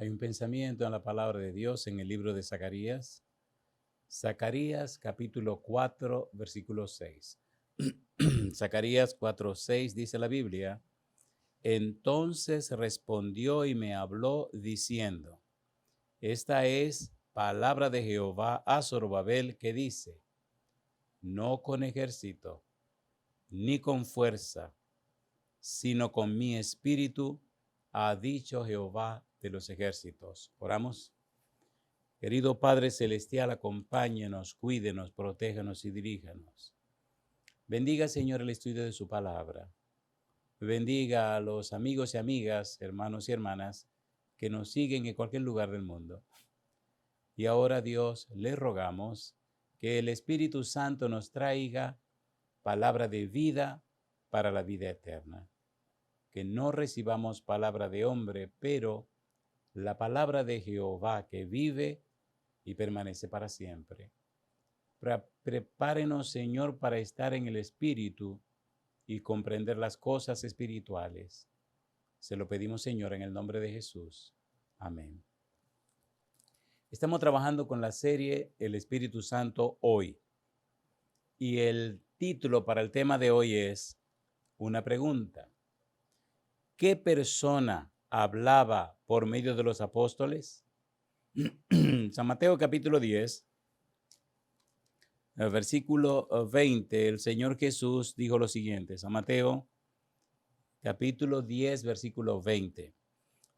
Hay un pensamiento en la palabra de Dios en el libro de Zacarías. Zacarías capítulo 4, versículo 6. Zacarías 4, 6 dice la Biblia: Entonces respondió y me habló diciendo: Esta es palabra de Jehová a Zorobabel, que dice: No con ejército, ni con fuerza, sino con mi espíritu, ha dicho Jehová de los ejércitos. Oramos. Querido Padre Celestial, acompáñenos, cuídenos, protéjanos y diríjanos. Bendiga, Señor, el estudio de su palabra. Bendiga a los amigos y amigas, hermanos y hermanas que nos siguen en cualquier lugar del mundo. Y ahora, Dios, le rogamos que el Espíritu Santo nos traiga palabra de vida para la vida eterna. Que no recibamos palabra de hombre, pero la palabra de Jehová que vive y permanece para siempre. Prepárenos, Señor, para estar en el Espíritu y comprender las cosas espirituales. Se lo pedimos, Señor, en el nombre de Jesús. Amén. Estamos trabajando con la serie El Espíritu Santo hoy. Y el título para el tema de hoy es una pregunta. ¿Qué persona hablaba por medio de los apóstoles? San Mateo capítulo 10, versículo 20, el Señor Jesús dijo lo siguiente. San Mateo capítulo 10, versículo 20.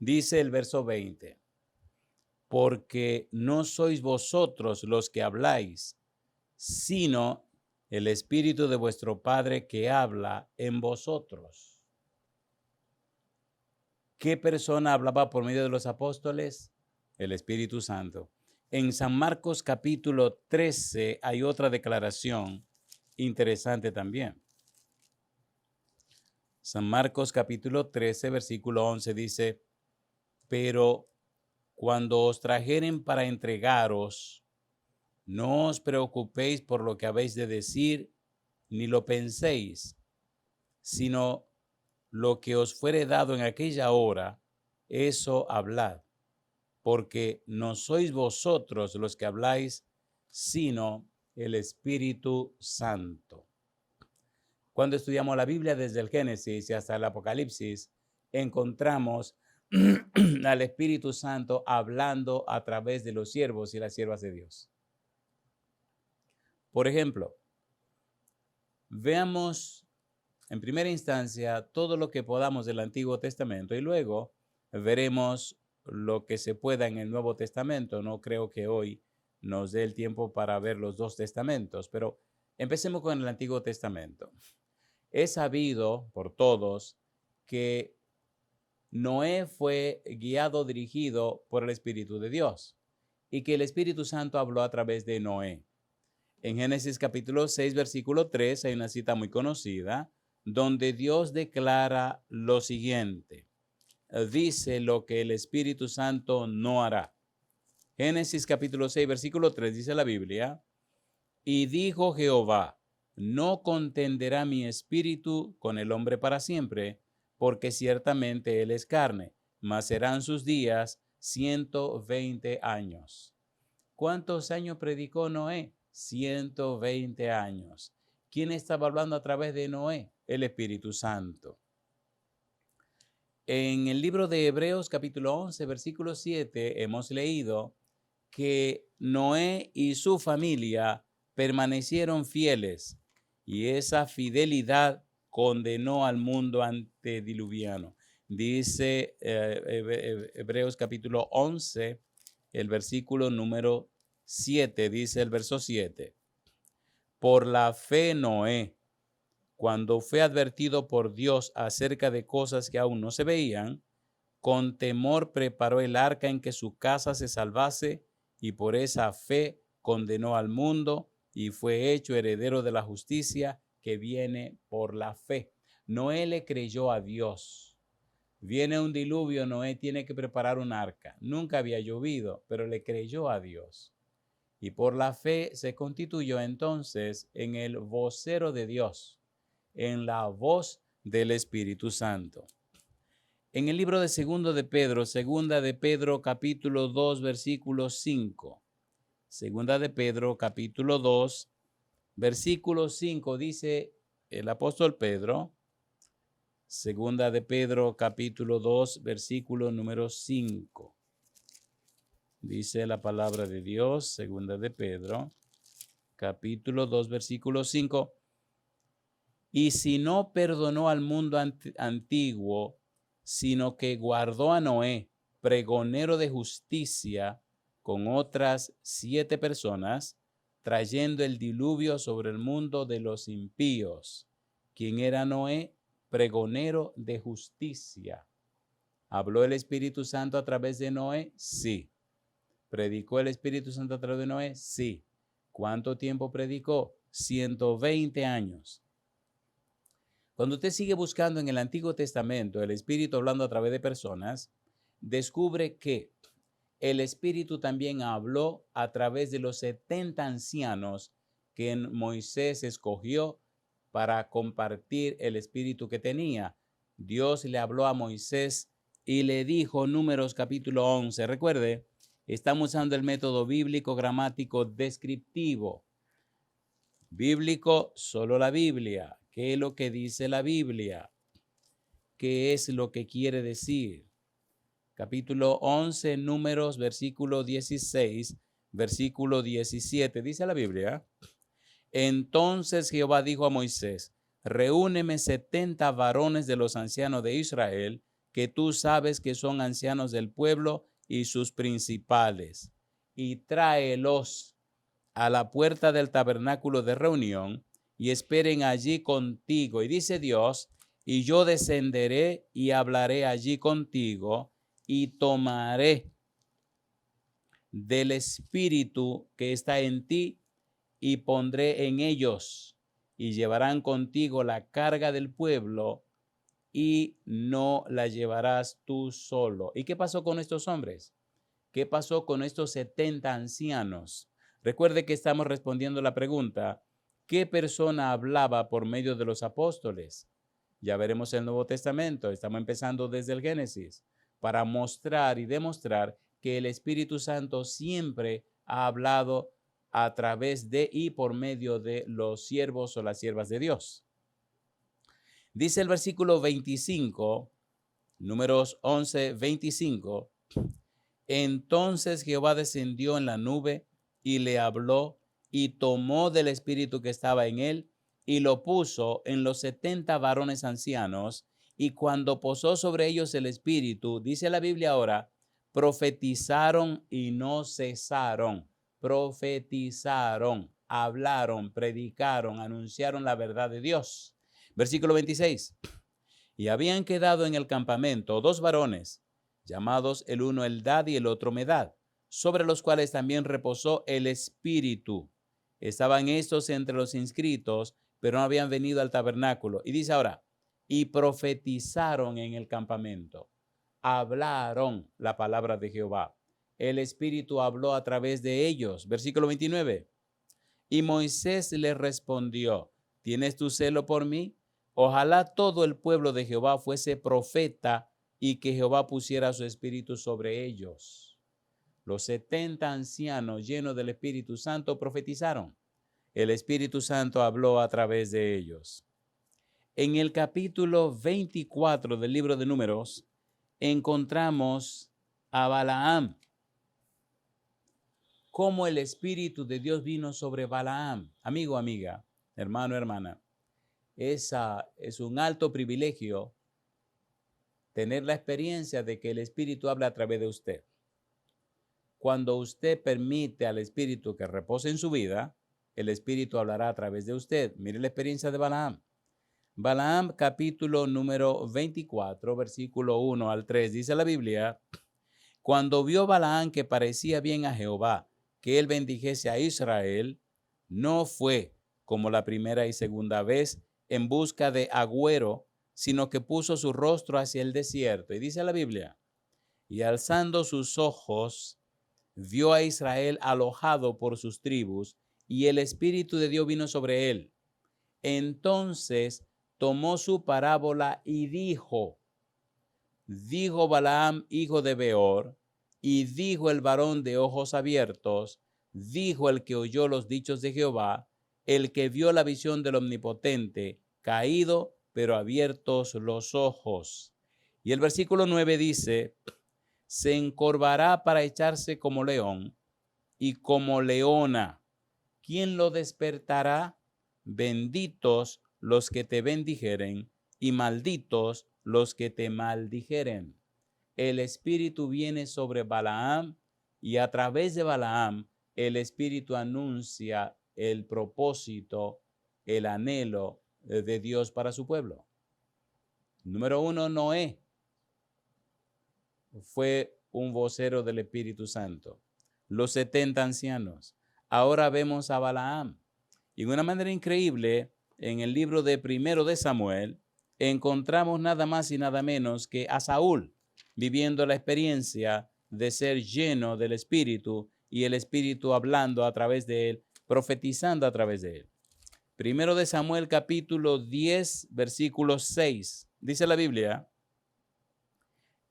Dice el verso 20: Porque no sois vosotros los que habláis, sino el Espíritu de vuestro Padre que habla en vosotros. ¿Qué persona hablaba por medio de los apóstoles? El Espíritu Santo. En San Marcos capítulo 13 hay otra declaración interesante también. San Marcos capítulo 13, versículo 11 dice: Pero cuando os trajeren para entregaros, no os preocupéis por lo que habéis de decir, ni lo penséis, sino lo que os fuere dado en aquella hora, eso hablad, porque no sois vosotros los que habláis, sino el Espíritu Santo. Cuando estudiamos la Biblia desde el Génesis y hasta el Apocalipsis, encontramos al Espíritu Santo hablando a través de los siervos y las siervas de Dios. Por ejemplo, veamos en primera instancia todo lo que podamos del Antiguo Testamento y luego veremos lo que se pueda en el Nuevo Testamento. No creo que hoy nos dé el tiempo para ver los dos testamentos, pero empecemos con el Antiguo Testamento. Es sabido por todos que Noé fue guiado, dirigido por el Espíritu de Dios y que el Espíritu Santo habló a través de Noé. En Génesis capítulo 6, versículo 3, hay una cita muy conocida donde Dios declara lo siguiente. Dice lo que el Espíritu Santo no hará. Génesis capítulo 6, versículo 3 dice la Biblia: Y dijo Jehová: No contenderá mi espíritu con el hombre para siempre, porque ciertamente él es carne, mas serán sus días 120 años. ¿Cuántos años predicó Noé? 120 años. ¿Quién estaba hablando a través de Noé? El Espíritu Santo. En el libro de Hebreos capítulo 11, versículo 7, hemos leído que Noé y su familia permanecieron fieles y esa fidelidad condenó al mundo antediluviano. Dice Hebreos capítulo 11, el versículo número 7, dice el verso 7. Por la fe Noé, cuando fue advertido por Dios acerca de cosas que aún no se veían, con temor preparó el arca en que su casa se salvase, y por esa fe condenó al mundo y fue hecho heredero de la justicia que viene por la fe. Noé le creyó a Dios. Viene un diluvio, Noé tiene que preparar un arca. Nunca había llovido, pero le creyó a Dios. Y por la fe se constituyó entonces en el vocero de Dios, en la voz del Espíritu Santo. En el libro de segunda de Pedro capítulo 2, versículo 5. Segunda de Pedro capítulo 2, versículo 5 dice el apóstol Pedro. Segunda de Pedro capítulo 2, versículo número 5. Dice la palabra de Dios, segunda de Pedro capítulo 2, versículo 5. Y si no perdonó al mundo antiguo, sino que guardó a Noé, pregonero de justicia, con otras 7 personas, trayendo el diluvio sobre el mundo de los impíos. ¿Quién era Noé? Pregonero de justicia. ¿Habló el Espíritu Santo a través de Noé? Sí. ¿Predicó el Espíritu Santo a través de Noé? Sí. ¿Cuánto tiempo predicó? 120 años. Cuando usted sigue buscando en el Antiguo Testamento el Espíritu hablando a través de personas, descubre que el Espíritu también habló a través de los 70 ancianos que Moisés escogió para compartir el Espíritu que tenía. Dios le habló a Moisés y le dijo, Números capítulo 11, recuerde, estamos usando el método bíblico gramático descriptivo. Bíblico, solo la Biblia. ¿Qué es lo que dice la Biblia? ¿Qué es lo que quiere decir? Capítulo 11, Números, versículo 16, versículo 17. Dice la Biblia. Entonces Jehová dijo a Moisés, reúneme 70 varones de los ancianos de Israel, que tú sabes que son ancianos del pueblo y sus principales, y tráelos a la puerta del tabernáculo de reunión y esperen allí contigo. Y dice Dios, y yo descenderé y hablaré allí contigo y tomaré del espíritu que está en ti y pondré en ellos y llevarán contigo la carga del pueblo y no la llevarás tú solo. ¿Y qué pasó con estos hombres? ¿Qué pasó con estos 70 ancianos? Recuerde que estamos respondiendo la pregunta, ¿qué persona hablaba por medio de los apóstoles? Ya veremos el Nuevo Testamento, estamos empezando desde el Génesis, para mostrar y demostrar que el Espíritu Santo siempre ha hablado a través de y por medio de los siervos o las siervas de Dios. Dice el versículo 25, Números 11, 25. Entonces Jehová descendió en la nube y le habló y tomó del espíritu que estaba en él y lo puso en los 70 varones ancianos. Y cuando posó sobre ellos el espíritu, dice la Biblia ahora, profetizaron y no cesaron. Profetizaron, hablaron, predicaron, anunciaron la verdad de Dios. Versículo 26. Y habían quedado en el campamento 2 varones, llamados el uno Eldad y el otro Medad, sobre los cuales también reposó el Espíritu. Estaban estos entre los inscritos, pero no habían venido al tabernáculo. Y dice ahora, y profetizaron en el campamento. Hablaron la palabra de Jehová. El Espíritu habló a través de ellos. Versículo 29. Y Moisés le respondió, ¿tienes tu celo por mí? Ojalá todo el pueblo de Jehová fuese profeta y que Jehová pusiera su espíritu sobre ellos. Los 70 ancianos llenos del Espíritu Santo profetizaron. El Espíritu Santo habló a través de ellos. En el capítulo 24 del libro de Números encontramos a Balaam. Cómo el Espíritu de Dios vino sobre Balaam. Amigo, amiga, hermano, hermana. Es un alto privilegio tener la experiencia de que el Espíritu habla a través de usted. Cuando usted permite al Espíritu que repose en su vida, el Espíritu hablará a través de usted. Mire la experiencia de Balaam. Balaam, capítulo número 24, versículo 1 al 3, dice la Biblia, cuando vio Balaam que parecía bien a Jehová, que él bendijese a Israel, no fue como la primera y segunda vez en busca de agüero, sino que puso su rostro hacia el desierto. Y dice la Biblia, y alzando sus ojos, vio a Israel alojado por sus tribus, y el Espíritu de Dios vino sobre él. Entonces tomó su parábola y dijo, dijo Balaam, hijo de Beor, y dijo el varón de ojos abiertos, dijo el que oyó los dichos de Jehová, el que vio la visión del Omnipotente, caído, pero abiertos los ojos. Y el versículo 9 dice, se encorvará para echarse como león y como leona. ¿Quién lo despertará? Benditos los que te bendijeren y malditos los que te maldijeren. El Espíritu viene sobre Balaam y a través de Balaam el Espíritu anuncia el propósito, el anhelo de Dios para su pueblo. Número 1, Noé fue un vocero del Espíritu Santo. Los 70 ancianos. Ahora vemos a Balaam. Y de una manera increíble, en el libro de Primero de Samuel, encontramos nada más y nada menos que a Saúl viviendo la experiencia de ser lleno del Espíritu y el Espíritu hablando a través de él, profetizando a través de él. Primero de Samuel capítulo 10, versículo 6. Dice la Biblia,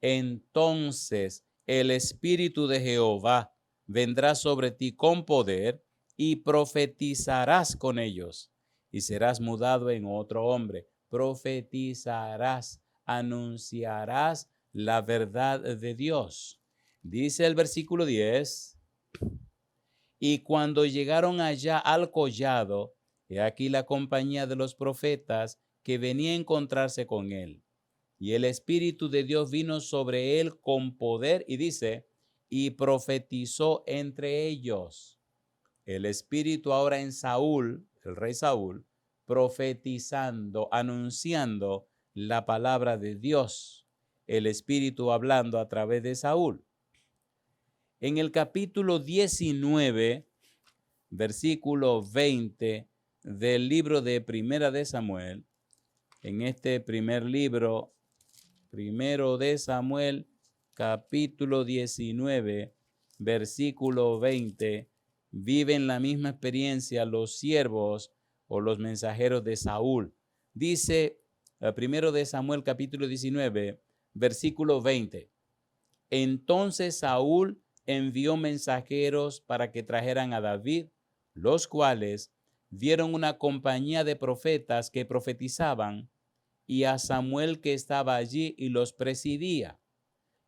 entonces el Espíritu de Jehová vendrá sobre ti con poder y profetizarás con ellos y serás mudado en otro hombre. Profetizarás, anunciarás la verdad de Dios. Dice el versículo 10, y cuando llegaron allá al collado, he aquí la compañía de los profetas que venía a encontrarse con él. Y el Espíritu de Dios vino sobre él con poder y dice, y profetizó entre ellos. El Espíritu ahora en Saúl, el rey Saúl, profetizando, anunciando la palabra de Dios. El Espíritu hablando a través de Saúl. En el capítulo 19, versículo 20 del libro de Primera de Samuel, en este primer libro, Primero de Samuel, capítulo 19, versículo 20, viven la misma experiencia los siervos o los mensajeros de Saúl. Dice, Primero de Samuel, capítulo 19, versículo 20. Entonces Saúl envió mensajeros para que trajeran a David, los cuales vieron una compañía de profetas que profetizaban y a Samuel que estaba allí y los presidía.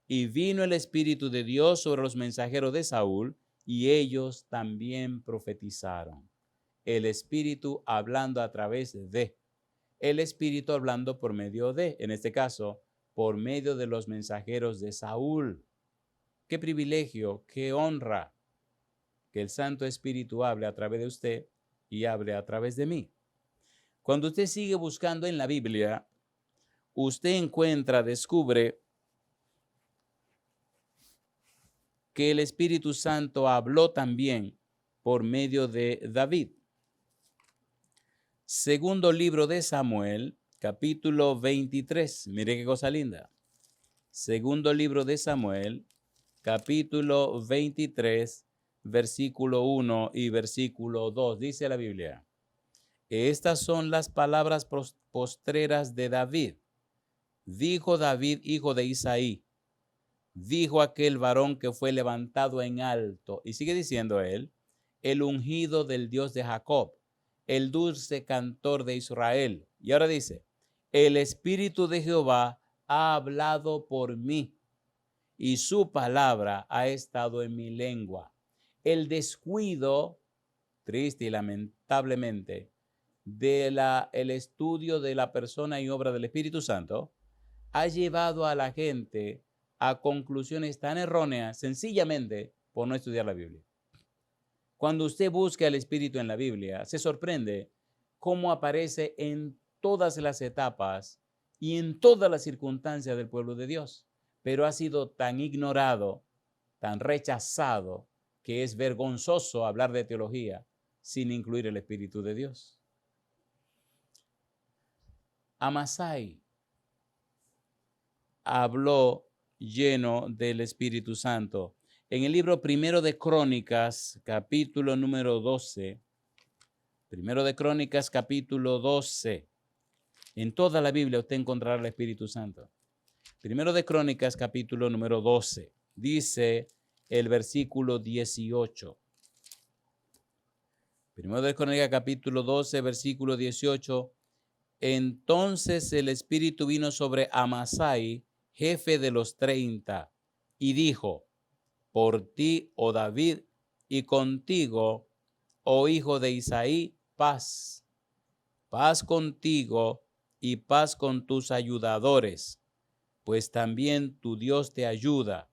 Y vino el Espíritu de Dios sobre los mensajeros de Saúl y ellos también profetizaron. El Espíritu hablando a través de, el Espíritu hablando por medio de, en este caso, por medio de los mensajeros de Saúl. Qué privilegio, qué honra que el Santo Espíritu hable a través de usted y hable a través de mí. Cuando usted sigue buscando en la Biblia, usted encuentra, descubre que el Espíritu Santo habló también por medio de David. Segundo libro de Samuel, capítulo 23. Mire qué cosa linda. Segundo libro de Samuel, capítulo 23, versículo 1 y versículo 2. Dice la Biblia, estas son las palabras postreras de David. Dijo David, hijo de Isaí, dijo aquel varón que fue levantado en alto. Y sigue diciendo él, el ungido del Dios de Jacob, el dulce cantor de Israel. Y ahora dice, el Espíritu de Jehová ha hablado por mí y su palabra ha estado en mi lengua. El descuido, triste y lamentablemente, el estudio de la persona y obra del Espíritu Santo ha llevado a la gente a conclusiones tan erróneas sencillamente por no estudiar la Biblia. Cuando usted busca el Espíritu en la Biblia, se sorprende cómo aparece en todas las etapas y en todas las circunstancias del pueblo de Dios, pero ha sido tan ignorado, tan rechazado, que es vergonzoso hablar de teología sin incluir el Espíritu de Dios. Amasai habló lleno del Espíritu Santo. En el libro Primero de Crónicas, capítulo número 12, Primero de Crónicas, capítulo 12, en toda la Biblia usted encontrará el Espíritu Santo. Primero de Crónicas, capítulo número 12. Dice el versículo 18. Primero de Crónicas, capítulo 12, versículo 18. Entonces el Espíritu vino sobre Amasai, jefe de los 30, y dijo: por ti, oh David, y contigo, oh hijo de Isaí, paz. Paz contigo y paz con tus ayudadores, pues también tu Dios te ayuda.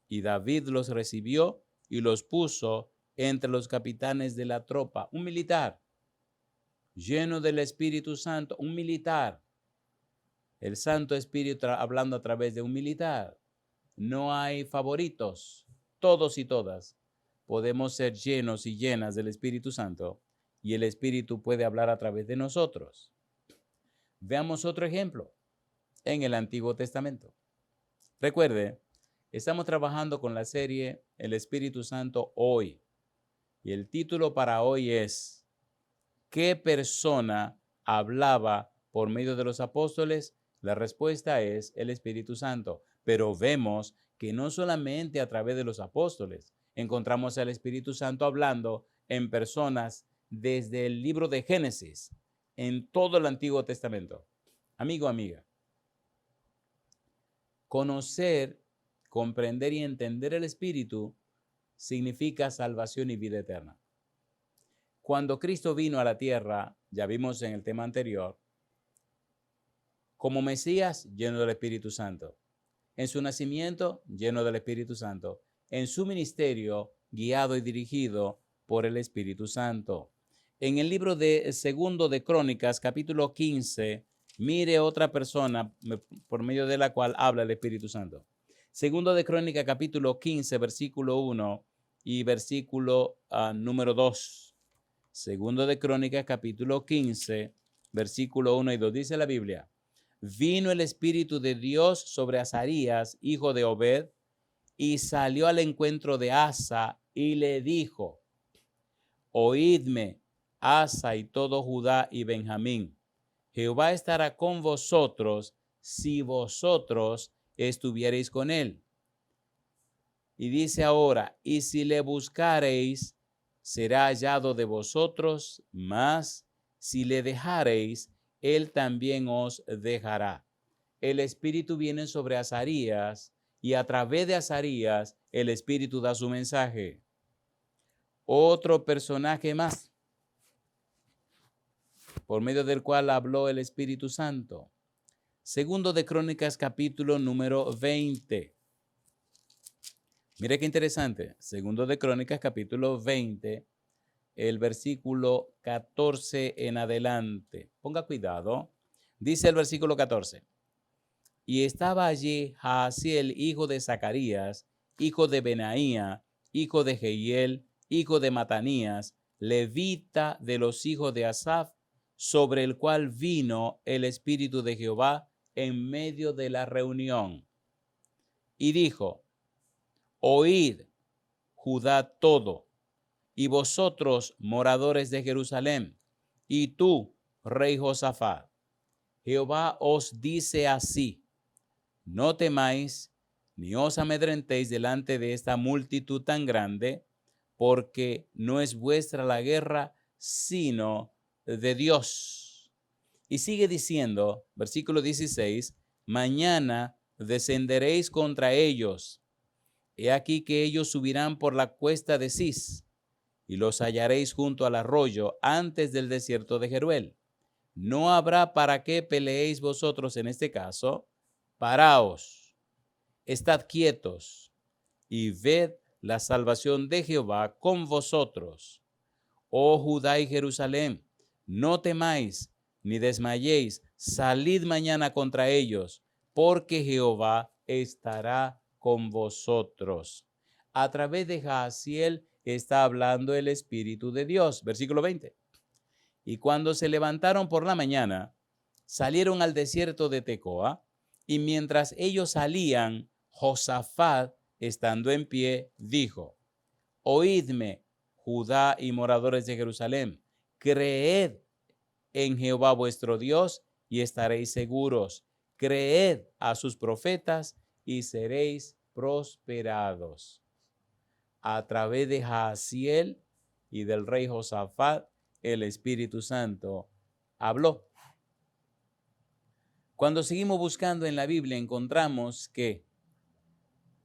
Y David los recibió y los puso entre los capitanes de la tropa. Un militar lleno del Espíritu Santo, un militar. El Santo Espíritu hablando a través de un militar. No hay favoritos. Todos y todas podemos ser llenos y llenas del Espíritu Santo y el Espíritu puede hablar a través de nosotros. Veamos otro ejemplo en el Antiguo Testamento. Recuerde, estamos trabajando con la serie El Espíritu Santo hoy y el título para hoy es ¿qué persona hablaba por medio de los apóstoles? La respuesta es el Espíritu Santo, pero vemos que no solamente a través de los apóstoles encontramos al Espíritu Santo hablando en personas desde el libro de Génesis, en todo el Antiguo Testamento. Amigo, amiga, conocer, comprender y entender el Espíritu significa salvación y vida eterna. Cuando Cristo vino a la tierra, ya vimos en el tema anterior, como Mesías, lleno del Espíritu Santo. En su nacimiento, lleno del Espíritu Santo. En su ministerio, guiado y dirigido por el Espíritu Santo. En el libro de Segundo de Crónicas, capítulo 15, mire otra persona por medio de la cual habla el Espíritu Santo. Segundo de Crónicas, capítulo 15, versículo 1 y versículo número 2. Segundo de Crónicas, capítulo 15, versículo 1 y 2. Dice la Biblia: vino el Espíritu de Dios sobre Azarías, hijo de Obed, y salió al encuentro de Asa y le dijo: oídme, Asa y todo Judá y Benjamín. Jehová estará con vosotros si vosotros estuviereis con él. Y dice ahora: y si le buscareis, será hallado de vosotros, mas si le dejareis, él también os dejará. El Espíritu viene sobre Azarías y a través de Azarías el Espíritu da su mensaje. Otro personaje más por medio del cual habló el Espíritu Santo. Segundo de Crónicas, capítulo número 20. Mire qué interesante. Segundo de Crónicas, capítulo 20, el versículo 14 en adelante. Ponga cuidado. Dice el versículo 14. Y estaba allí Jaasiel, hijo de Zacarías, hijo de Benaía, hijo de Jehiel, hijo de Matanías, levita de los hijos de Asaf, sobre el cual vino el Espíritu de Jehová en medio de la reunión. Y dijo: oíd, Judá todo, y vosotros, moradores de Jerusalén, y tú, rey Josafat, Jehová os dice así: no temáis, ni os amedrentéis delante de esta multitud tan grande, porque no es vuestra la guerra, sino de Dios. Y sigue diciendo, versículo 16, mañana descenderéis contra ellos. He aquí que ellos subirán por la cuesta de Cis, y los hallaréis junto al arroyo, antes del desierto de Jeruel. No habrá para qué peleéis vosotros en este caso. Paraos, estad quietos, y ved la salvación de Jehová con vosotros. Oh Judá y Jerusalén, no temáis ni desmayéis, salid mañana contra ellos, porque Jehová estará con vosotros. A través de Jaasiel está hablando el Espíritu de Dios. Versículo 20. Y cuando se levantaron por la mañana, salieron al desierto de Tecoa, y mientras ellos salían, Josafat, estando en pie, dijo: oídme, Judá y moradores de Jerusalén, creed en Jehová vuestro Dios y estaréis seguros. creed a sus profetas y seréis prosperados. A través de Jaasiel y del rey Josafat, el Espíritu Santo habló. Cuando seguimos buscando en la Biblia, encontramos que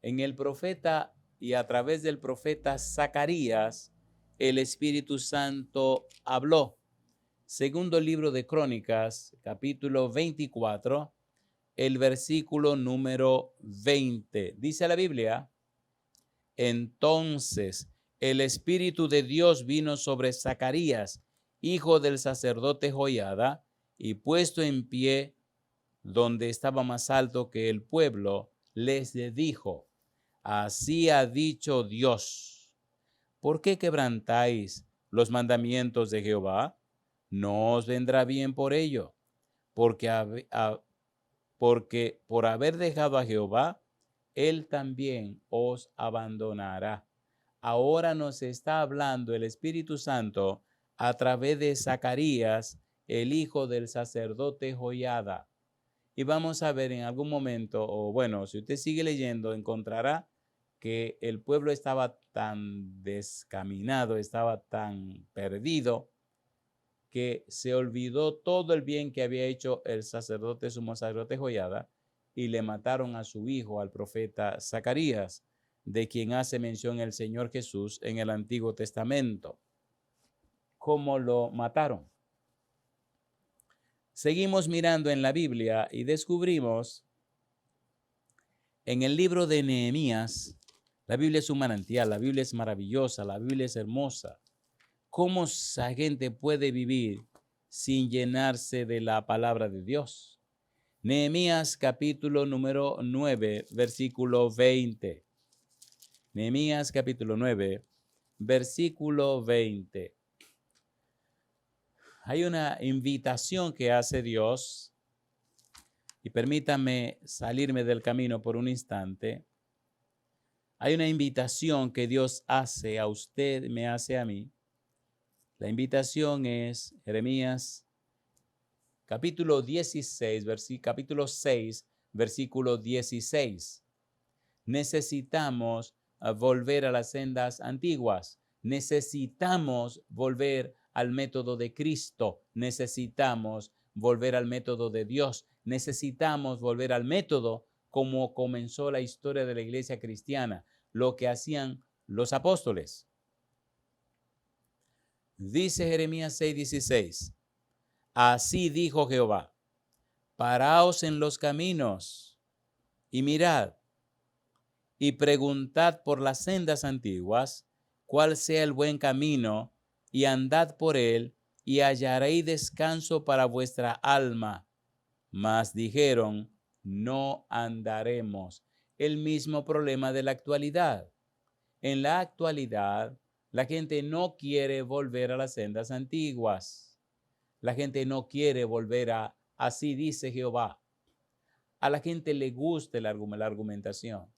en el profeta y a través del profeta Zacarías, el Espíritu Santo habló. Segundo libro de Crónicas, capítulo 24, el versículo número 20. Dice la Biblia: entonces el Espíritu de Dios vino sobre Zacarías, hijo del sacerdote Joiada, y puesto en pie donde estaba más alto que el pueblo, les dijo: así ha dicho Dios, ¿por qué quebrantáis los mandamientos de Jehová? No os vendrá bien por ello, porque por haber dejado a Jehová, él también os abandonará. Ahora nos está hablando el Espíritu Santo a través de Zacarías, el hijo del sacerdote Joiada. Y vamos a ver en algún momento, o bueno, si usted sigue leyendo, encontrará que el pueblo estaba tan descaminado, estaba tan perdido, que se olvidó todo el bien que había hecho el sacerdote, sumo sacerdote Joiada, y le mataron a su hijo, al profeta Zacarías, de quien hace mención el Señor Jesús en el Antiguo Testamento. ¿Cómo lo mataron? Seguimos mirando en la Biblia y descubrimos en el libro de Nehemías. La Biblia es un manantial, la Biblia es maravillosa, la Biblia es hermosa. ¿Cómo esa gente puede vivir sin llenarse de la palabra de Dios? Nehemías capítulo número 9, versículo 20. Nehemías capítulo 9, versículo 20. Hay una invitación que hace Dios, y permítame salirme del camino por un instante. Hay una invitación que Dios hace a usted, me hace a mí. La invitación es Jeremías capítulo 16, capítulo 6, versículo 16. Necesitamos volver a las sendas antiguas. Necesitamos volver al método de Cristo. Necesitamos volver al método de Dios. Necesitamos volver al método como comenzó la historia de la iglesia cristiana, lo que hacían los apóstoles. Dice Jeremías 6:16, así dijo Jehová, paraos en los caminos y mirad y preguntad por las sendas antiguas, cuál sea el buen camino, y andad por él, y hallaréis descanso para vuestra alma. Mas dijeron, no andaremos. El mismo problema de la actualidad. En la actualidad, la gente no quiere volver a las sendas antiguas. La gente no quiere volver a, así dice Jehová. A la gente le gusta la argumentación.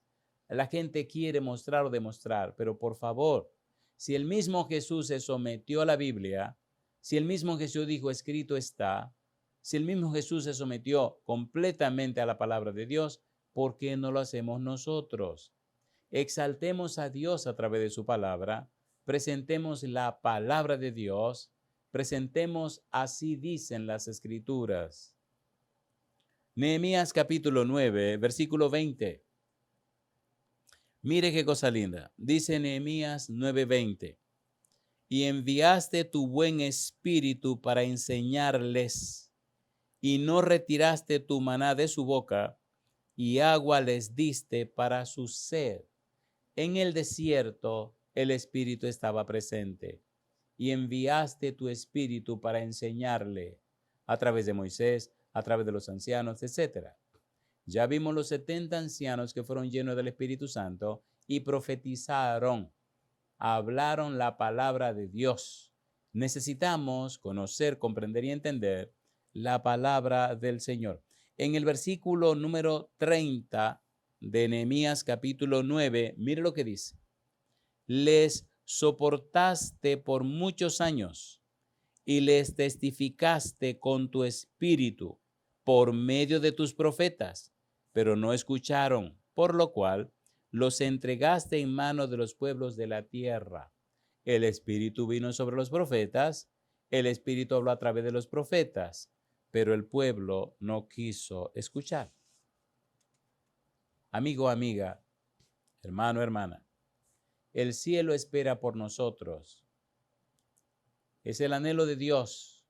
La gente quiere mostrar o demostrar, pero por favor, si el mismo Jesús se sometió a la Biblia, si el mismo Jesús dijo escrito está, si el mismo Jesús se sometió completamente a la palabra de Dios, ¿por qué no lo hacemos nosotros? Exaltemos a Dios a través de su palabra, presentemos la palabra de Dios, presentemos así dicen las Escrituras. Nehemías capítulo 9, versículo 20. Mire qué cosa linda. Dice Nehemías 9:20. Y enviaste tu buen espíritu para enseñarles, y no retiraste tu maná de su boca, y agua les diste para su sed. En el desierto el espíritu estaba presente, y enviaste tu espíritu para enseñarle a través de Moisés, a través de los ancianos, etcétera. Ya vimos los 70 ancianos que fueron llenos del Espíritu Santo y profetizaron, hablaron la palabra de Dios. Necesitamos conocer, comprender y entender la palabra del Señor. En el versículo número 30 de Nehemías capítulo 9, mire lo que dice. Les soportaste por muchos años y les testificaste con tu espíritu, por medio de tus profetas, pero no escucharon, por lo cual los entregaste en manos de los pueblos de la tierra. El Espíritu vino sobre los profetas, el Espíritu habló a través de los profetas, pero el pueblo no quiso escuchar. Amigo, amiga, hermano, hermana, el cielo espera por nosotros. Es el anhelo de Dios,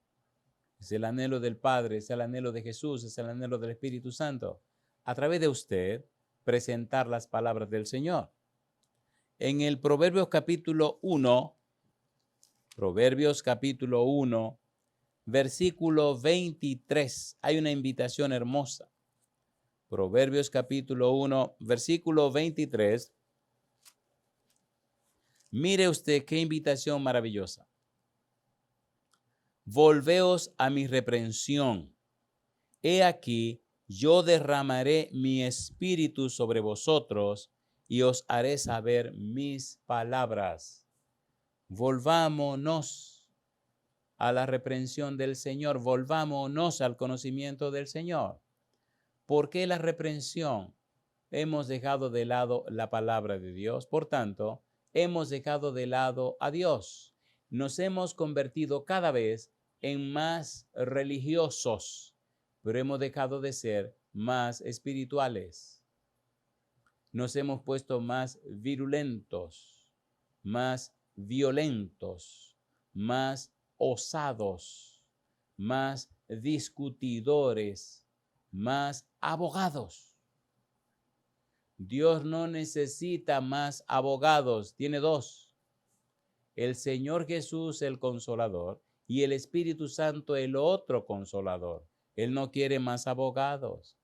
es el anhelo del Padre, es el anhelo de Jesús, es el anhelo del Espíritu Santo. A través de usted, presentar las palabras del Señor. En el Proverbios capítulo 1, versículo 23, hay una invitación hermosa. Proverbios capítulo 1, versículo 23. Mire usted qué invitación maravillosa. Volveos a mi reprensión. He aquí, yo derramaré mi espíritu sobre vosotros y os haré saber mis palabras. Volvámonos a la reprensión del Señor, volvámonos al conocimiento del Señor. ¿Por qué la reprensión? Hemos dejado de lado la palabra de Dios, por tanto, hemos dejado de lado a Dios. Nos hemos convertido cada vez en más religiosos, pero hemos dejado de ser más espirituales. Nos hemos puesto más virulentos, más violentos, más osados, más discutidores, más abogados. Dios no necesita más abogados, tiene dos. El Señor Jesús, el Consolador, y el Espíritu Santo, el otro Consolador. Él no quiere más abogados.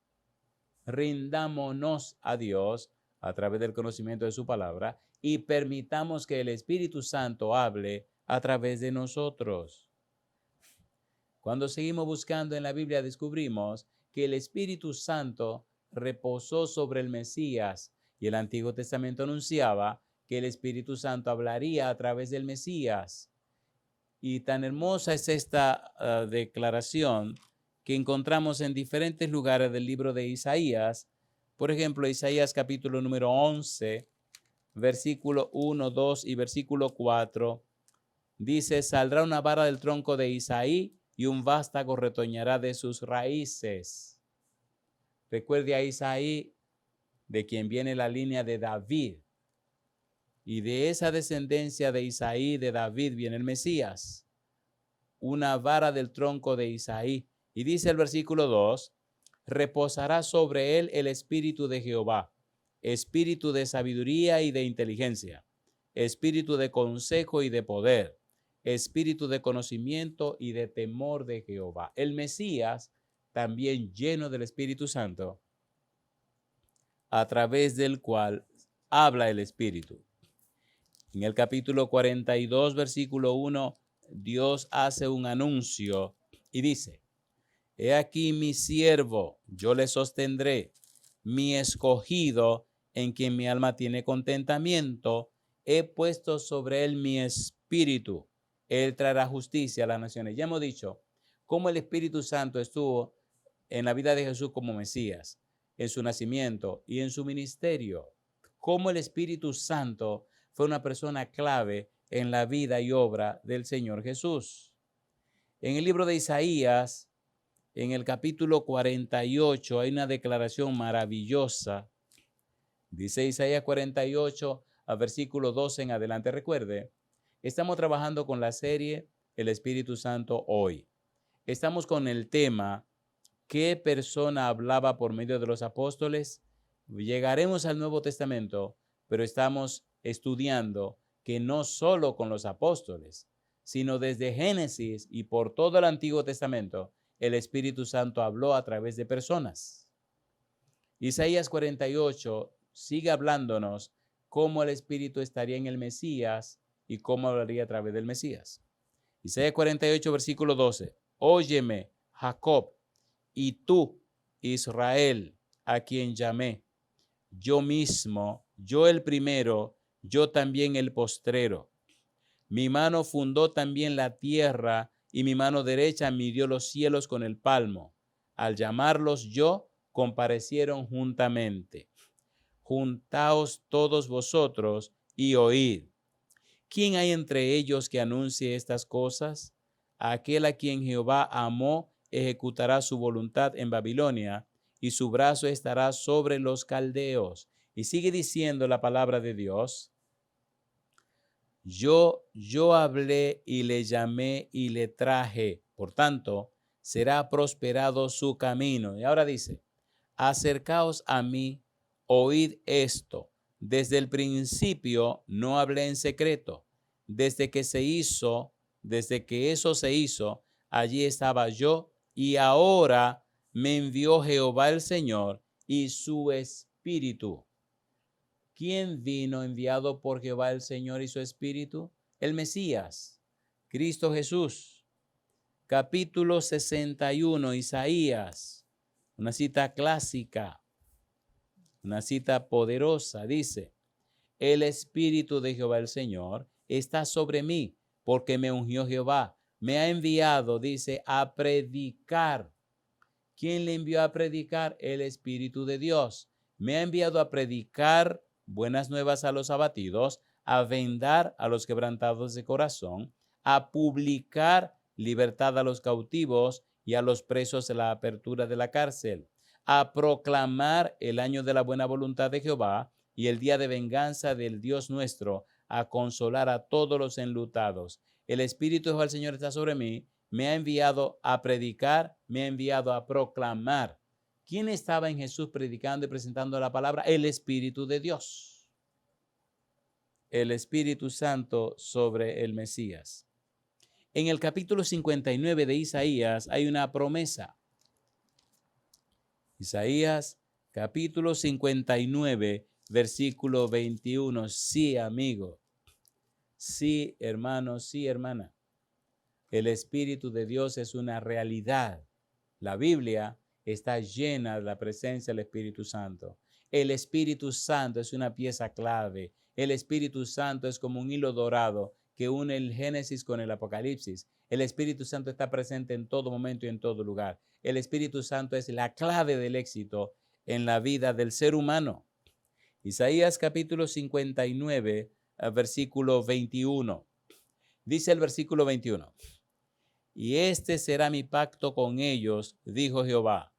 Rindámonos a Dios a través del conocimiento de su palabra y permitamos que el Espíritu Santo hable a través de nosotros. Cuando seguimos buscando en la Biblia, descubrimos que el Espíritu Santo reposó sobre el Mesías y el Antiguo Testamento anunciaba que el Espíritu Santo hablaría a través del Mesías. Y tan hermosa es esta declaración que encontramos en diferentes lugares del libro de Isaías. Por ejemplo, Isaías capítulo número 11, versículo 1, 2 y versículo 4. Dice, saldrá una vara del tronco de Isaí y un vástago retoñará de sus raíces. Recuerde a Isaí, de quien viene la línea de David. Y de esa descendencia de Isaí, de David, viene el Mesías. Una vara del tronco de Isaí. Y dice el versículo 2, reposará sobre él el espíritu de Jehová, espíritu de sabiduría y de inteligencia, espíritu de consejo y de poder, espíritu de conocimiento y de temor de Jehová. El Mesías, también lleno del Espíritu Santo, a través del cual habla el Espíritu. En el capítulo 42, versículo 1, Dios hace un anuncio y dice, he aquí mi siervo, yo le sostendré, mi escogido, en quien mi alma tiene contentamiento, he puesto sobre él mi espíritu, él traerá justicia a las naciones. Ya hemos dicho cómo el Espíritu Santo estuvo en la vida de Jesús como Mesías, en su nacimiento y en su ministerio, cómo el Espíritu Santo fue una persona clave en la vida y obra del Señor Jesús. En el libro de Isaías, en el capítulo 48, hay una declaración maravillosa. Dice Isaías 48, a versículo 12 en adelante. Recuerde, estamos trabajando con la serie El Espíritu Santo hoy. Estamos con el tema ¿qué persona hablaba por medio de los apóstoles? Llegaremos al Nuevo Testamento, pero estamos estudiando que no solo con los apóstoles, sino desde Génesis y por todo el Antiguo Testamento, el Espíritu Santo habló a través de personas. Isaías 48 sigue hablándonos cómo el Espíritu estaría en el Mesías y cómo hablaría a través del Mesías. Isaías 48, versículo 12. Óyeme, Jacob, y tú, Israel, a quien llamé. Yo mismo, yo el primero, yo también el postrero. Mi mano fundó también la tierra y mi mano derecha midió los cielos con el palmo. al llamarlos yo, comparecieron juntamente. Juntaos todos vosotros y oíd. ¿Quién hay entre ellos que anuncie estas cosas? Aquel a quien Jehová amó ejecutará su voluntad en Babilonia, y su brazo estará sobre los caldeos. Y sigue diciendo la palabra de Dios. Yo hablé y le llamé y le traje. Por tanto, será prosperado su camino. Y ahora dice, acercaos a mí, oíd esto. Desde el principio no hablé en secreto. Desde que eso se hizo, allí estaba yo, y ahora me envió Jehová el Señor y su Espíritu. ¿Quién vino enviado por Jehová el Señor y su Espíritu? El Mesías, Cristo Jesús. Capítulo 61, Isaías, una cita clásica, una cita poderosa, dice, el Espíritu de Jehová el Señor está sobre mí, porque me ungió Jehová, me ha enviado, dice, a predicar. ¿Quién le envió a predicar? El Espíritu de Dios. Me ha enviado a predicar buenas nuevas a los abatidos, a vendar a los quebrantados de corazón, a publicar libertad a los cautivos y a los presos la apertura de la cárcel, a proclamar el año de la buena voluntad de Jehová y el día de venganza del Dios nuestro, a consolar a todos los enlutados. El Espíritu de Jehová el Señor está sobre mí, me ha enviado a predicar, me ha enviado a proclamar. ¿Quién estaba en Jesús predicando y presentando la palabra? El Espíritu de Dios. El Espíritu Santo sobre el Mesías. En el capítulo 59 de Isaías hay una promesa. Isaías capítulo 59, versículo 21. Sí, amigo. Sí, hermano, sí, hermana. El Espíritu de Dios es una realidad. La Biblia está llena de la presencia del Espíritu Santo. El Espíritu Santo es una pieza clave. El Espíritu Santo es como un hilo dorado que une el Génesis con el Apocalipsis. El Espíritu Santo está presente en todo momento y en todo lugar. El Espíritu Santo es la clave del éxito en la vida del ser humano. Isaías capítulo 59, versículo 21. Dice el versículo 21. Y este será mi pacto con ellos, dijo Jehová.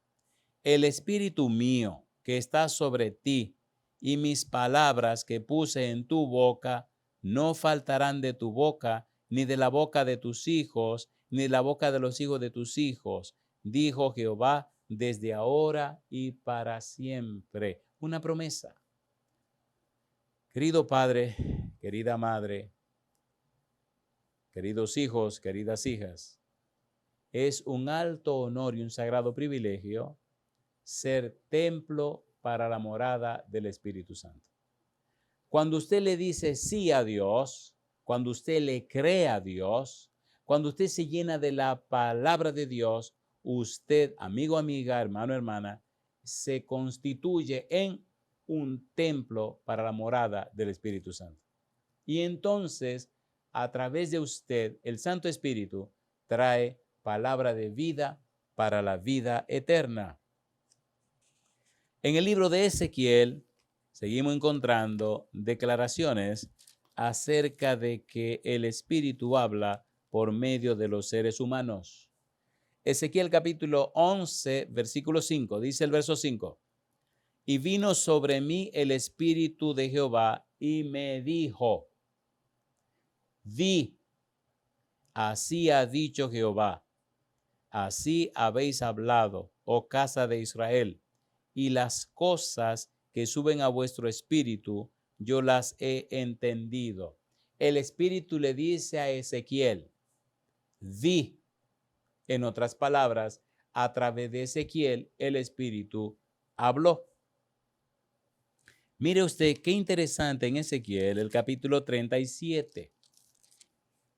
El Espíritu mío que está sobre ti y mis palabras que puse en tu boca no faltarán de tu boca, ni de la boca de tus hijos, ni de la boca de los hijos de tus hijos, dijo Jehová, desde ahora y para siempre. Una promesa. Querido padre, querida madre, queridos hijos, queridas hijas, es un alto honor y un sagrado privilegio ser templo para la morada del Espíritu Santo. Cuando usted le dice sí a Dios, cuando usted le cree a Dios, cuando usted se llena de la palabra de Dios, usted, amigo, amiga, hermano, hermana, se constituye en un templo para la morada del Espíritu Santo. Y entonces, a través de usted, el Santo Espíritu trae palabra de vida para la vida eterna. En el libro de Ezequiel seguimos encontrando declaraciones acerca de que el Espíritu habla por medio de los seres humanos. Ezequiel capítulo 11, versículo 5, dice el verso 5. Y vino sobre mí el Espíritu de Jehová y me dijo, di, así ha dicho Jehová, así habéis hablado, oh casa de Israel, y las cosas que suben a vuestro espíritu, yo las he entendido. El Espíritu le dice a Ezequiel, di. En otras palabras, a través de Ezequiel, el Espíritu habló. Mire usted qué interesante en Ezequiel, el capítulo 37.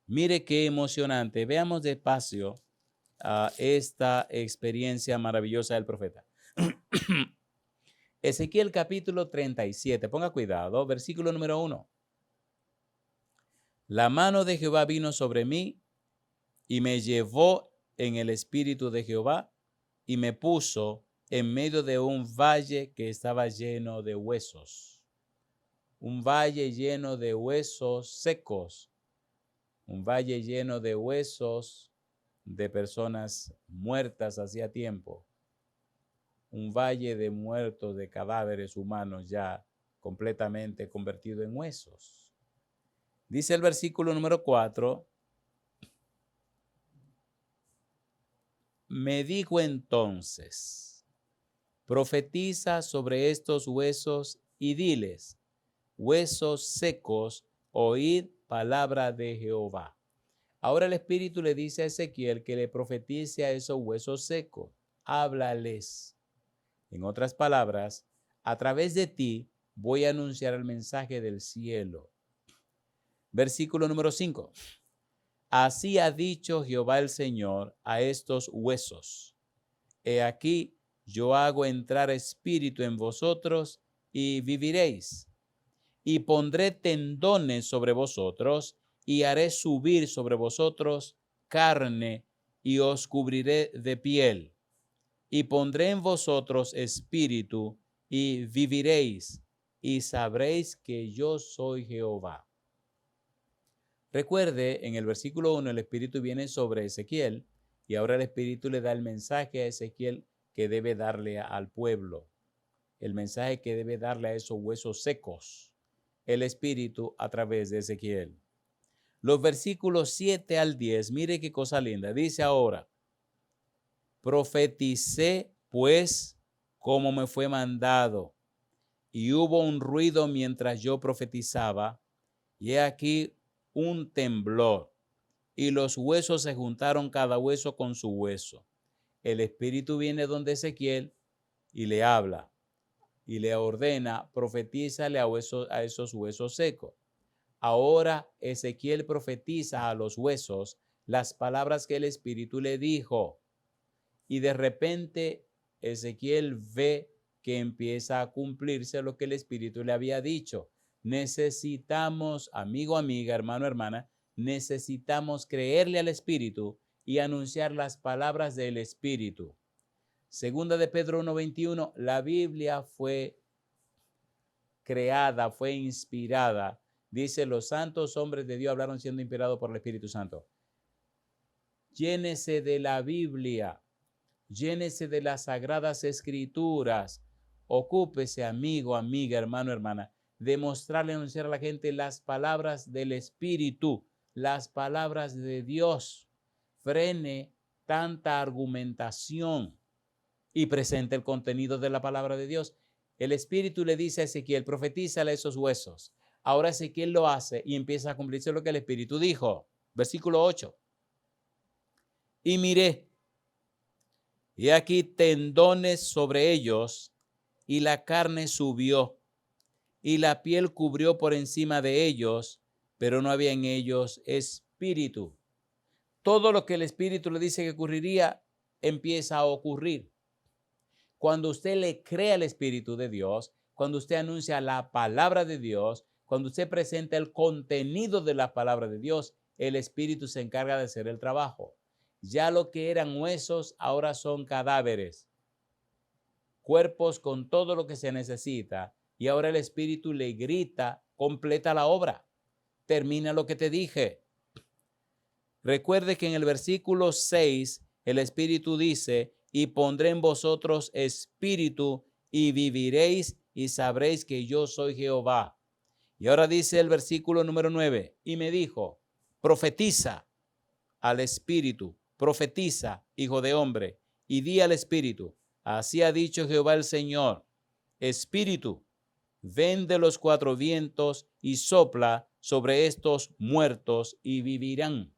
Mire qué emocionante. Veamos despacio esta experiencia maravillosa del profeta. Ezequiel capítulo 37, ponga cuidado, versículo número 1. La mano de Jehová vino sobre mí y me llevó en el espíritu de Jehová y me puso en medio de un valle que estaba lleno de huesos. Un valle lleno de huesos secos. Un valle lleno de huesos de personas muertas hacía tiempo. Un valle de muertos, de cadáveres humanos ya completamente convertido en huesos. Dice el versículo número 4. Me dijo entonces, profetiza sobre estos huesos y diles, huesos secos, oíd palabra de Jehová. Ahora el Espíritu le dice a Ezequiel que le profetice a esos huesos secos. Háblales. En otras palabras, a través de ti voy a anunciar el mensaje del cielo. Versículo número 5. Así ha dicho Jehová el Señor a estos huesos. He aquí, yo hago entrar espíritu en vosotros y viviréis. Y pondré tendones sobre vosotros y haré subir sobre vosotros carne y os cubriré de piel. Y pondré en vosotros espíritu y viviréis y sabréis que yo soy Jehová. Recuerde, en el versículo 1 el Espíritu viene sobre Ezequiel y ahora el Espíritu le da el mensaje a Ezequiel que debe darle al pueblo. El mensaje que debe darle a esos huesos secos. El Espíritu a través de Ezequiel. Los versículos 7 al 10, mire qué cosa linda. Dice ahora, profeticé pues como me fue mandado y hubo un ruido mientras yo profetizaba y he aquí un temblor, y los huesos se juntaron cada hueso con su hueso. El Espíritu viene donde Ezequiel y le habla y le ordena, profetízale a esos huesos secos. Ahora Ezequiel profetiza a los huesos las palabras que el Espíritu le dijo. Y de repente Ezequiel ve que empieza a cumplirse lo que el Espíritu le había dicho. Necesitamos, amigo, amiga, hermano, hermana, necesitamos creerle al Espíritu y anunciar las palabras del Espíritu. Segunda de Pedro 1:21, la Biblia fue creada, fue inspirada. Dice, los santos hombres de Dios hablaron siendo inspirados por el Espíritu Santo. Llénese de la Biblia, llénese de las sagradas escrituras. Ocúpese, amigo, amiga, hermano, hermana, de mostrarle, anunciar a la gente las palabras del Espíritu, las palabras de Dios. Frene tanta argumentación y presente el contenido de la palabra de Dios. El Espíritu le dice a Ezequiel, profetízale esos huesos. Ahora Ezequiel lo hace y empieza a cumplirse lo que el Espíritu dijo. Versículo 8. Y miré, y aquí tendones sobre ellos, y la carne subió, y la piel cubrió por encima de ellos, pero no había en ellos espíritu. Todo lo que el Espíritu le dice que ocurriría, empieza a ocurrir. Cuando usted le cree al Espíritu de Dios, cuando usted anuncia la palabra de Dios, cuando usted presenta el contenido de la palabra de Dios, el Espíritu se encarga de hacer el trabajo. Ya lo que eran huesos ahora son cadáveres, cuerpos con todo lo que se necesita. Y ahora el Espíritu le grita, completa la obra, termina lo que te dije. Recuerde que en el versículo 6 el Espíritu dice, y pondré en vosotros espíritu y viviréis y sabréis que yo soy Jehová. Y ahora dice el versículo número 9, y me dijo, profetiza al Espíritu, profetiza, hijo de hombre, y di al Espíritu, así ha dicho Jehová el Señor, Espíritu, ven de los cuatro vientos y sopla sobre estos muertos y vivirán.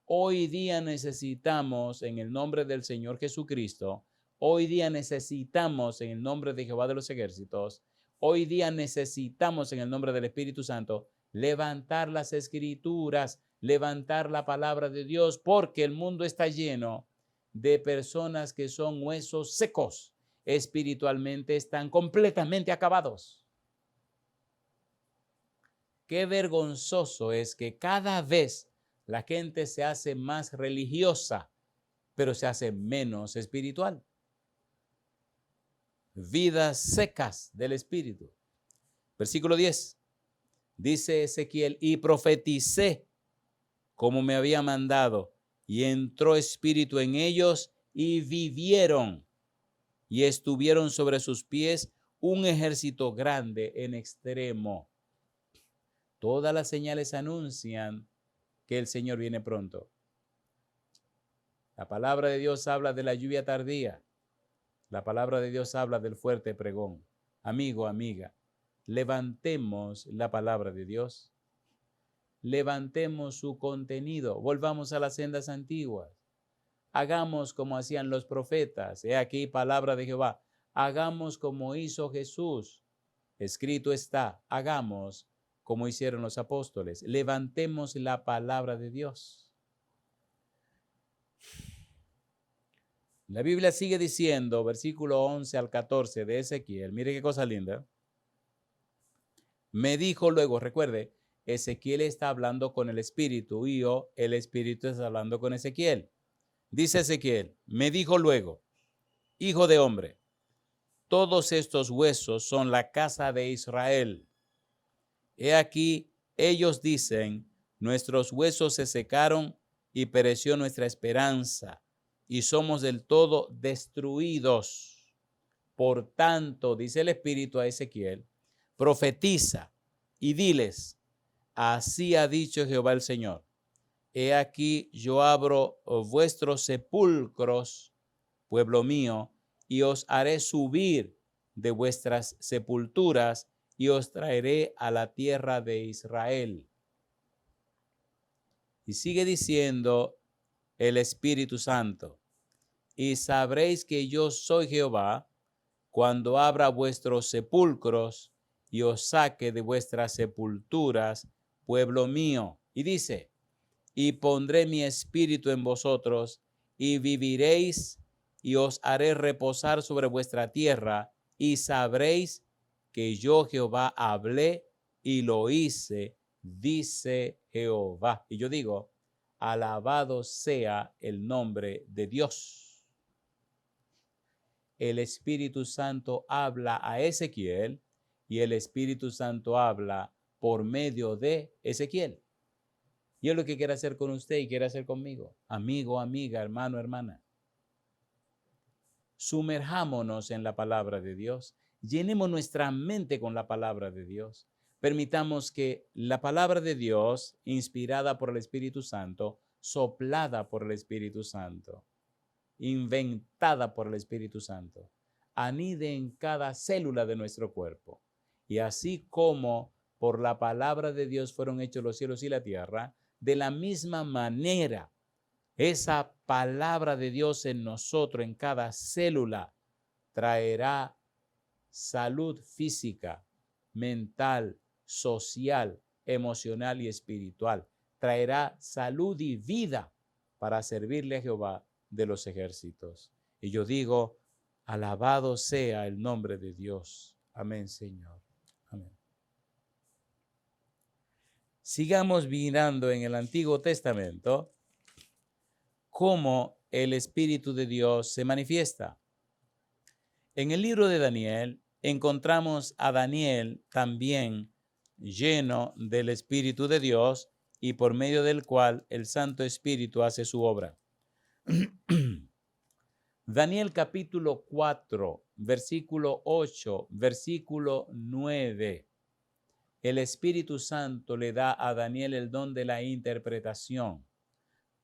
Hoy día necesitamos, en el nombre del Señor Jesucristo, hoy día necesitamos, en el nombre de Jehová de los ejércitos, hoy día necesitamos, en el nombre del Espíritu Santo, levantar las escrituras, levantar la palabra de Dios, porque el mundo está lleno de personas que son huesos secos, espiritualmente están completamente acabados. Qué vergonzoso es que cada vez la gente se hace más religiosa, pero se hace menos espiritual. vidas secas del espíritu. Versículo 10. Dice Ezequiel, y profeticé como me había mandado, y entró espíritu en ellos y vivieron, y estuvieron sobre sus pies un ejército grande en extremo. Todas las señales anuncian que el Señor viene pronto. La palabra de Dios habla de la lluvia tardía. La palabra de Dios habla del fuerte pregón. Amigo, amiga, levantemos la palabra de Dios. Levantemos su contenido. Volvamos a las sendas antiguas. Hagamos como hacían los profetas. He aquí palabra de Jehová. Hagamos como hizo Jesús. Escrito está, hagamos como hicieron los apóstoles. Levantemos la palabra de Dios. La Biblia sigue diciendo, versículo 11 al 14 de Ezequiel, mire qué cosa linda. Me dijo luego, recuerde, Ezequiel está hablando con el Espíritu y el Espíritu está hablando con Ezequiel. Dice Ezequiel, me dijo luego, hijo de hombre, todos estos huesos son la casa de Israel. He aquí, ellos dicen, nuestros huesos se secaron y pereció nuestra esperanza, y somos del todo destruidos. Por tanto, dice el Espíritu a Ezequiel, profetiza y diles, así ha dicho Jehová el Señor. He aquí, yo abro vuestros sepulcros, pueblo mío, y os haré subir de vuestras sepulturas y os traeré a la tierra de Israel. Y sigue diciendo el Espíritu Santo, y sabréis que yo soy Jehová cuando abra vuestros sepulcros y os saque de vuestras sepulturas, pueblo mío. Y dice, y pondré mi espíritu en vosotros y viviréis y os haré reposar sobre vuestra tierra y sabréis que yo Jehová hablé y lo hice, dice Jehová. Y yo digo, alabado sea el nombre de Dios. El Espíritu Santo habla a Ezequiel y el Espíritu Santo habla por medio de Ezequiel. Y es lo que quiere hacer con usted y quiere hacer conmigo. Amigo, amiga, hermano, hermana. Sumerjámonos en la palabra de Dios. Llenemos nuestra mente con la palabra de Dios. Permitamos que la palabra de Dios, inspirada por el Espíritu Santo, soplada por el Espíritu Santo, inventada por el Espíritu Santo, anide en cada célula de nuestro cuerpo. Y así como por la palabra de Dios fueron hechos los cielos y la tierra, de la misma manera, esa palabra de Dios en nosotros, en cada célula, traerá salud física, mental, social, emocional y espiritual. Traerá salud y vida para servirle a Jehová de los ejércitos. Y yo digo, alabado sea el nombre de Dios. Amén, Señor. Amén. Sigamos mirando en el Antiguo Testamento cómo el Espíritu de Dios se manifiesta. En el libro de Daniel encontramos a Daniel también lleno del Espíritu de Dios y por medio del cual el Santo Espíritu hace su obra. Daniel capítulo 4, versículo 8, versículo 9. El Espíritu Santo le da a Daniel el don de la interpretación.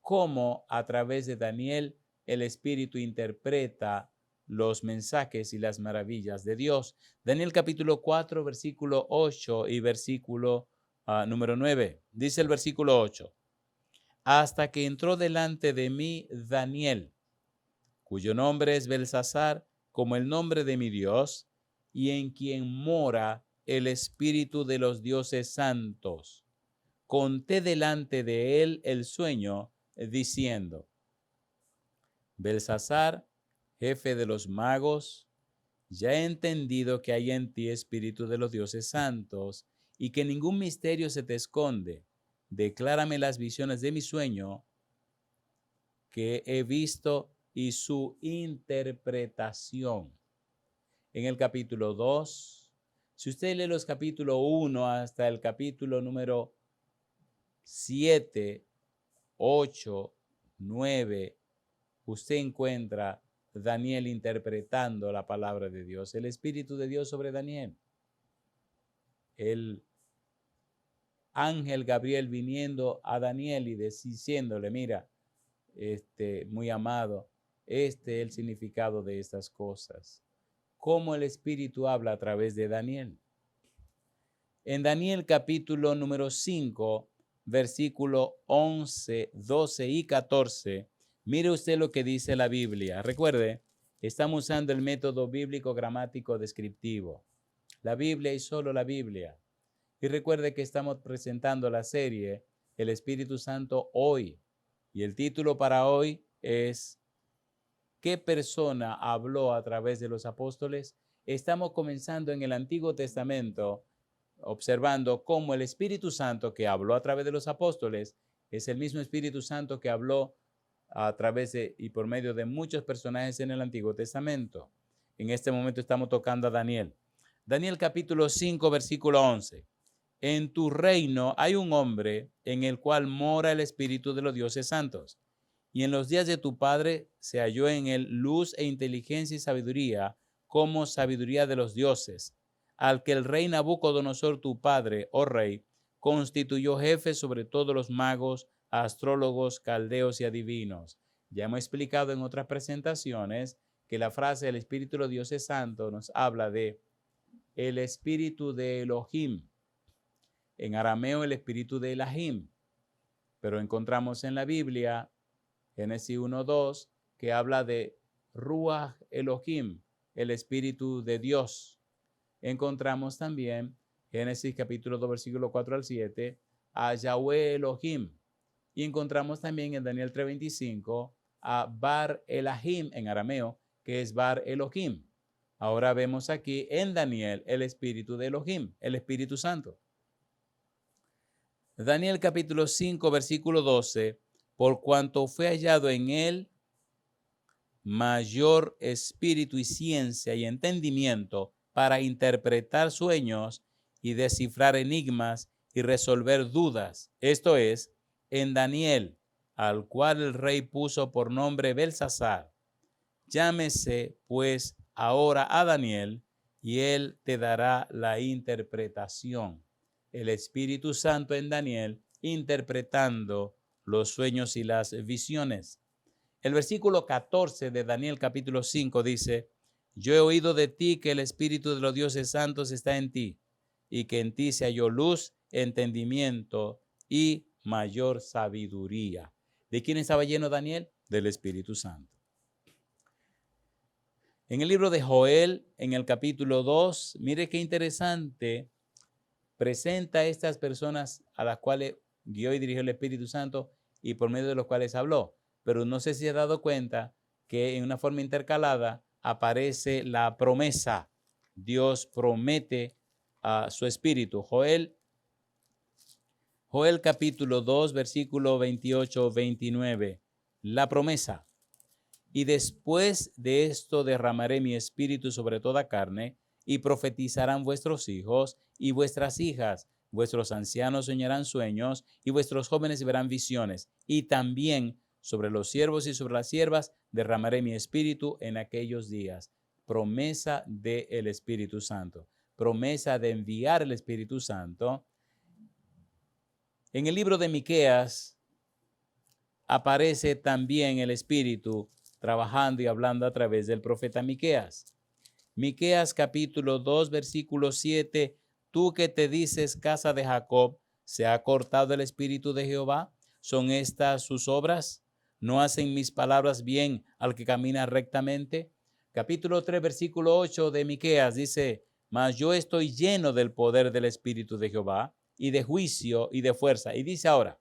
Cómo a través de Daniel el Espíritu interpreta los mensajes y las maravillas de Dios. Daniel capítulo 4, versículo 8 y versículo número 9. Dice el versículo 8. Hasta que entró delante de mí Daniel, cuyo nombre es Belsasar, como el nombre de mi Dios, y en quien mora el Espíritu de los dioses santos. Conté delante de él el sueño, diciendo, Belsasar, jefe de los magos, ya he entendido que hay en ti espíritu de los dioses santos y que ningún misterio se te esconde. Declárame las visiones de mi sueño que he visto y su interpretación. en el capítulo 2. Si usted lee los capítulos 1 hasta el capítulo número 7, 8, 9, usted encuentra Daniel interpretando la palabra de Dios, el Espíritu de Dios sobre Daniel. El ángel Gabriel viniendo a Daniel y diciéndole, mira, muy amado, este es el significado de estas cosas. ¿Cómo el Espíritu habla a través de Daniel? En Daniel capítulo número 5, versículo 11, 12 y 14, mire usted lo que dice la Biblia. Recuerde, estamos usando el método bíblico gramático descriptivo. La Biblia y solo la Biblia. Y recuerde que estamos presentando la serie El Espíritu Santo hoy. Y el título para hoy es ¿qué persona habló a través de los apóstoles? Estamos comenzando en el Antiguo Testamento, observando cómo el Espíritu Santo que habló a través de los apóstoles es el mismo Espíritu Santo que habló a través de y por medio de muchos personajes en el Antiguo Testamento. En este momento estamos tocando a Daniel. Daniel capítulo 5, versículo 11. En tu reino hay un hombre en el cual mora el Espíritu de los dioses santos. Y en los días de tu padre se halló en él luz e inteligencia y sabiduría, como sabiduría de los dioses, al que el rey Nabucodonosor, tu padre, oh rey, constituyó jefe sobre todos los magos, astrólogos, caldeos y adivinos. Ya hemos explicado en otras presentaciones que la frase el Espíritu de los dioses santos nos habla de el Espíritu de Elohim. En arameo el Espíritu de Elohim. Pero encontramos en la Biblia Génesis 1:2, que habla de Ruach Elohim, el Espíritu de Dios. Encontramos también Génesis capítulo 2, versículo 4 al 7, a Yahweh Elohim. Y encontramos también en Daniel 3:25 a Bar Elahim en arameo, que es Bar Elohim. Ahora vemos aquí en Daniel el Espíritu de Elohim, el Espíritu Santo. Daniel capítulo 5, versículo 12. Por cuanto fue hallado en él mayor espíritu y ciencia y entendimiento para interpretar sueños y descifrar enigmas y resolver dudas. Esto es, en Daniel, al cual el rey puso por nombre Belsasar. Llámese pues ahora a Daniel y él te dará la interpretación. El Espíritu Santo en Daniel interpretando los sueños y las visiones. El versículo 14 de Daniel capítulo 5 dice, yo he oído de ti que el Espíritu de los dioses santos está en ti y que en ti se halló luz, entendimiento y mayor sabiduría. ¿De quién estaba lleno Daniel? Del Espíritu Santo. En el libro de Joel, en el capítulo 2, mire qué interesante, presenta a estas personas a las cuales guió y dirigió el Espíritu Santo y por medio de los cuales habló. Pero no sé si se ha dado cuenta que en una forma intercalada aparece la promesa. Dios promete a su Espíritu. Joel capítulo 2, versículo 28-29. La promesa. Y después de esto derramaré mi espíritu sobre toda carne, y profetizarán vuestros hijos y vuestras hijas. Vuestros ancianos soñarán sueños, y vuestros jóvenes verán visiones. Y también sobre los siervos y sobre las siervas derramaré mi espíritu en aquellos días. Promesa del Espíritu Santo. Promesa de enviar el Espíritu Santo. En el libro de Miqueas aparece también el Espíritu trabajando y hablando a través del profeta Miqueas. Miqueas capítulo 2, versículo 7. Tú que te dices casa de Jacob, ¿se ha cortado el espíritu de Jehová? ¿Son estas sus obras? ¿No hacen mis palabras bien al que camina rectamente? Capítulo 3, versículo 8 de Miqueas dice, mas yo estoy lleno del poder del espíritu de Jehová y de juicio y de fuerza. Y dice ahora,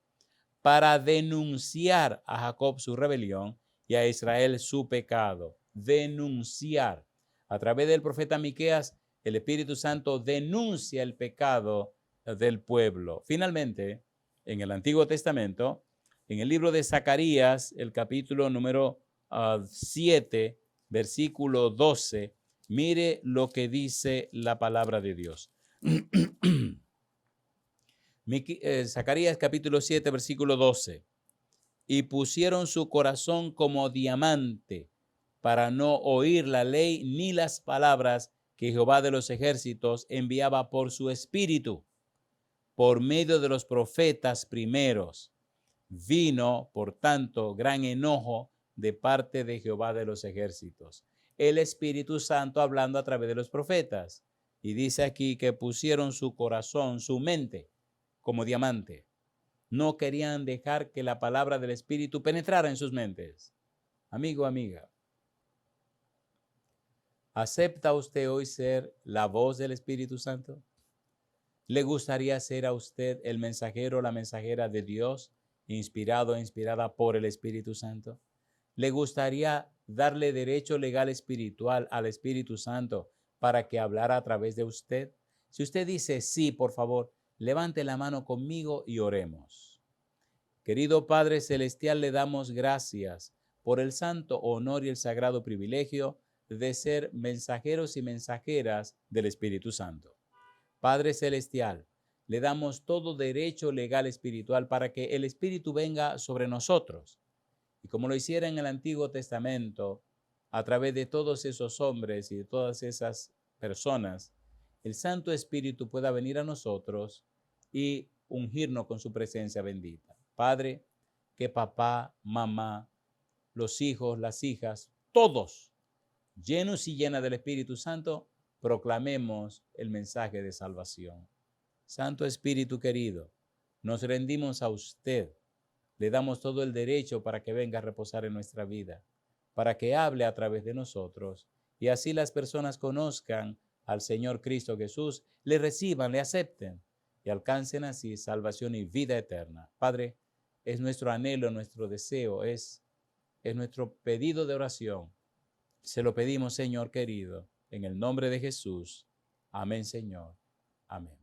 para denunciar a Jacob su rebelión y a Israel su pecado. Denunciar. A través del profeta Miqueas, el Espíritu Santo denuncia el pecado del pueblo. Finalmente, en el Antiguo Testamento, en el libro de Zacarías, el capítulo número 7, versículo 12, Mire lo que dice la palabra de Dios. Zacarías capítulo 7, versículo 12. Y pusieron su corazón como diamante para no oír la ley ni las palabras que Jehová de los ejércitos enviaba por su espíritu, por medio de los profetas primeros. Vino, por tanto, gran enojo de parte de Jehová de los ejércitos. El Espíritu Santo hablando a través de los profetas. Y dice aquí que pusieron su corazón, su mente, como diamante. No querían dejar que la palabra del Espíritu penetrara en sus mentes. Amigo, amiga, ¿acepta usted hoy ser la voz del Espíritu Santo? ¿Le gustaría ser a usted el mensajero o la mensajera de Dios, inspirado e inspirada por el Espíritu Santo? ¿Le gustaría darle derecho legal espiritual al Espíritu Santo para que hablara a través de usted? Si usted dice sí, por favor, levante la mano conmigo y oremos. Querido Padre Celestial, le damos gracias por el santo honor y el sagrado privilegio de ser mensajeros y mensajeras del Espíritu Santo. Padre Celestial, le damos todo derecho legal espiritual para que el Espíritu venga sobre nosotros. Y como lo hiciera en el Antiguo Testamento, a través de todos esos hombres y de todas esas personas, el Santo Espíritu pueda venir a nosotros y ungirnos con su presencia bendita. Padre, que papá, mamá, los hijos, las hijas, todos, llenos y llenas del Espíritu Santo, proclamemos el mensaje de salvación. Santo Espíritu querido, nos rendimos a usted. Le damos todo el derecho para que venga a reposar en nuestra vida, para que hable a través de nosotros y así las personas conozcan al Señor Cristo Jesús, le reciban, le acepten y alcancen así salvación y vida eterna. Padre, es nuestro anhelo, nuestro deseo, es nuestro pedido de oración. Se lo pedimos, Señor querido, en el nombre de Jesús. Amén, Señor. Amén.